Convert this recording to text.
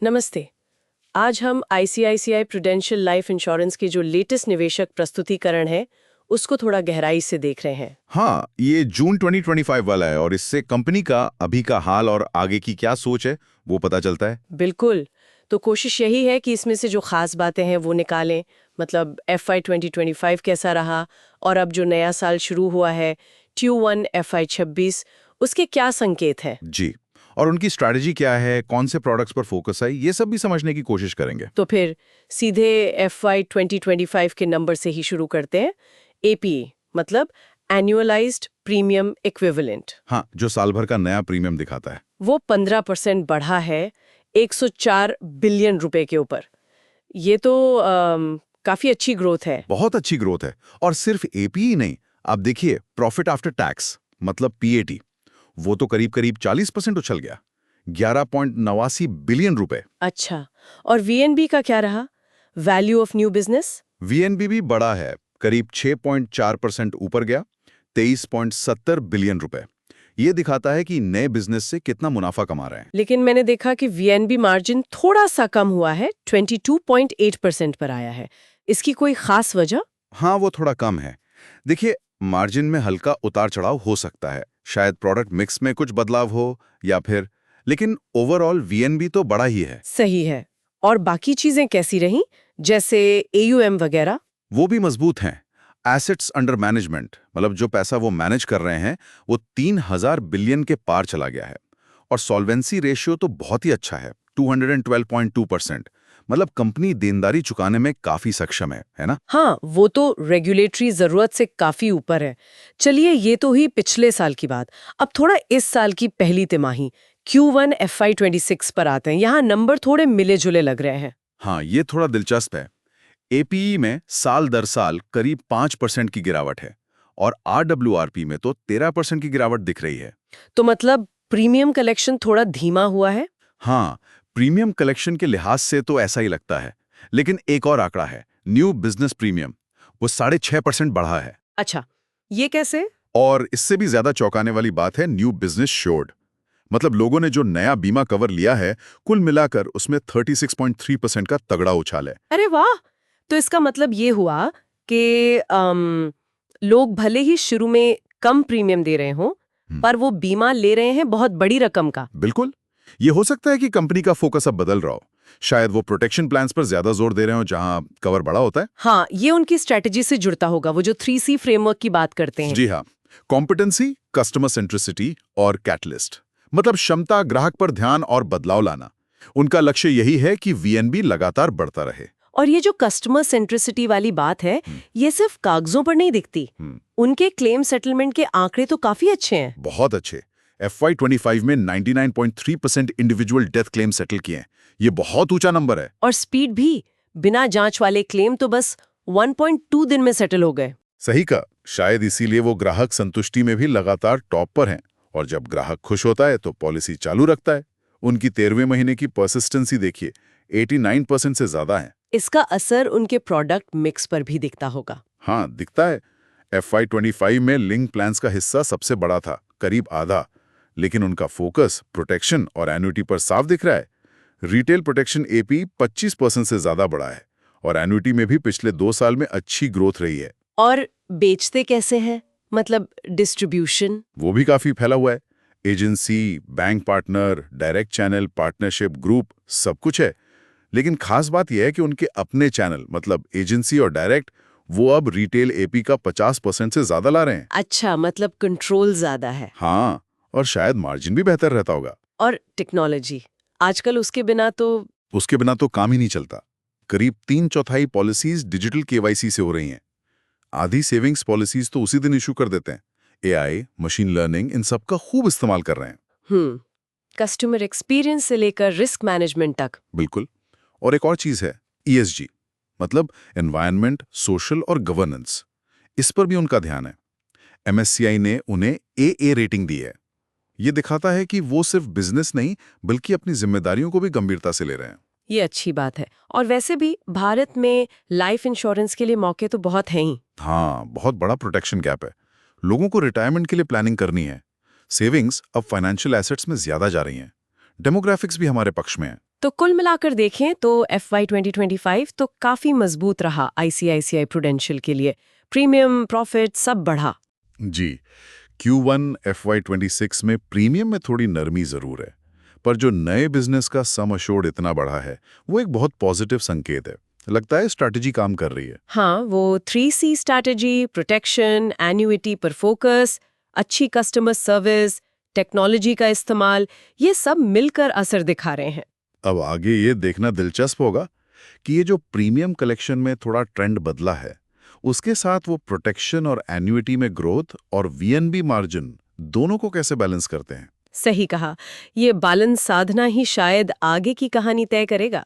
नमस्ते। आज हम आईसीआईसीआई प्रूडेंशियल लाइफ इंश्योरेंस के जो लेटेस्ट निवेशक प्रस्तुतिकरण है उसको थोड़ा गहराई से देख रहे हैं। हाँ, ये जून 2025 वाला है और इससे कंपनी का अभी का हाल और आगे की क्या सोच है वो पता चलता है। बिल्कुल। तो कोशिश यही है कि इसमें से जो खास बातें हैं वो निकालें, मतलब FY 2025 कैसा रहा और अब जो नया साल शुरू हुआ है Q1 FY 26, उसके क्या संकेत हैं। जी, और उनकी स्ट्रैटेजी क्या है, कौन से प्रोडक्ट्स पर फोकस है, ये सब भी समझने की कोशिश करेंगे। तो फिर सीधे FY 2025 के नंबर से ही शुरू करते हैं। APE मतलब एनुअलाइज्ड प्रीमियम इक्विवेलेंट, हाँ, जो साल भर का नया प्रीमियम दिखाता है। वो 15% बढ़ा है 104 बिलियन रुपए के ऊपर। ये तो काफी अच्छी ग्रोथ है। बहुत अच्छी ग्रोथ है। और सिर्फ एपीई नहीं, आप देखिए प्रॉफिट आफ्टर टैक्स मतलब पीएटी, वो तो करीब करीब 40% उछल गया, 11.89 बिलियन रुपए। अच्छा, और VNB का क्या रहा? Value of new business? VNB भी बड़ा है, करीब 6.4% ऊपर गया, 23.70 बिलियन रुपए। ये दिखाता है कि नए बिजनेस से कितना मुनाफा कमा रहे हैं। लेकिन मैंने देखा कि VNB मार्जिन थोड़ा सा कम हुआ है, 22.8% पर आया है। इसकी कोई खास वजह? हाँ, वो थोड़ा कम है। देखिए, मार्जिन में हल्का उतार चढ़ाव हो सकता है, शायद प्रोडक्ट मिक्स में कुछ बदलाव हो या फिर, लेकिन ओवरऑल वीएनबी तो बड़ा ही है। सही है। और बाकी चीजें कैसी रहीं, जैसे AUM वगैरह? वो भी मजबूत हैं। एसेट्स अंडर मैनेजमेंट मतलब जो पैसा वो मैनेज कर रहे हैं वो 3000 बिलियन के पार चला गया है। और सॉल्वेंसी रेशियो तो बहुत ही अच्छा है, 212.2%। मतलब कंपनी देनदारी चुकाने में काफी सक्षम है ना? हाँ, वो तो रेगुलेटरी जरूरत से काफी ऊपर है। चलिए, ये तो ही पिछले साल की बात। अब थोड़ा इस साल की पहली तिमाही Q1 FY 26 पर आते हैं। यहाँ नंबर थोड़े मिले जुले लग रहे हैं। हाँ, ये थोड़ा दिलचस्प है। एपीई में साल दर साल करीब 5% की गिरावट है और आरडब्ल्यूआरपी में तो 13% की गिरावट दिख रही है। तो मतलब प्रीमियम कलेक्शन थोड़ा धीमा हुआ है? हाँ, प्रीमियम कलेक्शन के लिहाज से तो ऐसा ही लगता है। लेकिन एक और आंकड़ा है, न्यू बिजनेस प्रीमियम, वो 6.5% बढ़ा है। अच्छा, ये कैसे? और इससे भी ज्यादा चौंकाने वाली बात है न्यू बिजनेस श्योर्ड, मतलब लोगों ने जो नया बीमा कवर लिया है, कुल मिलाकर उसमें 36.3% का तगड़ा उछाल है। अरे वाह! तो इसका मतलब ये हुआ कि लोग भले ही शुरू में कम प्रीमियम दे रहे हों, पर वो बीमा ले रहे हैं बहुत बड़ी रकम का। बिल्कुल। ये हो सकता है कि कंपनी का फोकस अब बदल रहा हो, शायद वो प्रोटेक्शन प्लान्स पर ज्यादा जोर दे रहे हो जहां कवर बड़ा होता है। हाँ, ये उनकी स्ट्रेटजी से जुड़ता होगा, वो जो 3C फ्रेमवर्क की बात करते हैं। जी हाँ, कॉम्पिटेंसी, कस्टमर सेंट्रिसिटी और कैटलिस्ट, मतलब क्षमता, ग्राहक पर ध्यान और बदलाव लाना। उनका लक्ष्य यही है कि वीएनबी लगातार बढ़ता रहे। और ये जो कस्टमर सेंट्रिसिटी वाली बात है, ये सिर्फ कागजों पर नहीं दिखती। उनके क्लेम सेटलमेंट के आंकड़े तो काफी अच्छे हैं। बहुत अच्छे। FY 25 में 99.3% इंडिविजुअल डेथ क्लेम सेटल किए हैं। ये बहुत ऊंचा नंबर है। और स्पीड भी, बिना जांच वाले क्लेम तो बस 1.2 दिन में सेटल हो गए। सही कहा, शायद इसीलिए वो ग्राहक संतुष्टि में भी लगातार टॉप पर हैं। और जब ग्राहक खुश होता है तो पॉलिसी चालू रखता है। उनकी 13वें महीने की परसिस्टेंसी देखिए, 89% से ज्यादा है। इसका असर उनके प्रोडक्ट मिक्स पर भी दिखता होगा। हाँ, दिखता है। FY 25 में लिंक प्लान्स का हिस्सा सबसे बड़ा था, करीब आधा। लेकिन उनका फोकस प्रोटेक्शन और एन्युटी पर साफ दिख रहा है। रिटेल प्रोटेक्शन एपी 25% से ज्यादा बढ़ा है और एन्युटी में भी पिछले 2 साल में अच्छी ग्रोथ रही है। और बेचते कैसे हैं? मतलब डिस्ट्रीब्यूशन? वो भी काफी फैला हुआ है। Agency, bank partner, direct channel, partnership, group, सब कुछ है। लेकिन खास बात यह है कि उनके अपने चैनल मतलब एजेंसी और डायरेक्ट, वो अब रिटेल एपी का 50% से ज्यादा ला रहे हैं। अच्छा, मतलब कंट्रोल ज्यादा है। हाँ, और शायद मार्जिन भी बेहतर रहता होगा। और टेक्नोलॉजी, आजकल उसके बिना तो काम ही नहीं चलता। करीब 3/4 पॉलिसीज डिजिटल केवाईसी से हो रही हैं। आधी सेविंग्स पॉलिसीज तो उसी दिन इशू कर देते हैं। एआई, मशीन लर्निंग, इन सब का खूब इस्तेमाल कर रहे हैं। कस्टमर एक्सपीरियंस से लेकर रिस्क मैनेजमेंट तक। बिल्कुल। और एक और चीज है, ईएसजी, मतलब एनवायरनमेंट, सोशल और गवर्नेंस। इस पर भी उनका ध्यान है। एमएससीआई ने उन्हें AA रेटिंग दी है। ये दिखाता है कि वो सिर्फ बिजनेस नहीं बल्कि अपनी जिम्मेदारियों को भी गंभीरता से ले रहे हैं। ये अच्छी बात है। और वैसे भी भारत में लाइफ इंश्योरेंस के लिए मौके तो बहुत हैं ही। हाँ, बहुत बड़ा प्रोटेक्शन गैप है। लोगों को रिटायरमेंट के लिए प्लानिंग करनी है। सेविंग्स अब फाइनेंशियल एसेट्स में ज्यादा जा रही हैं। डेमोग्राफिक्स भी हमारे पक्ष में है। तो कुल मिलाकर देखें तो FY 2025 तो काफी मजबूत रहा ICICI प्रूडेंशियल के लिए। प्रीमियम, प्रॉफिट सब बढ़ा। जी, Q1 FY26 में प्रीमियम में थोड़ी नरमी जरूर है, पर जो नए बिजनेस का सम अश्योर्ड इतना बढ़ा है, वो एक बहुत पॉजिटिव संकेत है। लगता है स्ट्रैटेजी काम कर रही है। हाँ, वो 3C स्ट्रैटेजी, प्रोटेक्शन, एन्युइटी पर फोकस, अच्छी कस्टमर सर्विस, टेक्नोलॉजी का इस्तेमाल, ये सब मिलकर असर दिखा रहे हैं। अब आगे ये देखना दिलचस्प होगा कि ये जो प्रीमियम कलेक्शन में थोड़ा ट्रेंड बदला है, उसके साथ वो प्रोटेक्शन और एन्युइटी में ग्रोथ और VNB मार्जिन दोनों को कैसे बैलेंस करते हैं। सही कहा, ये बैलेंस साधना ही शायद आगे की कहानी तय करेगा।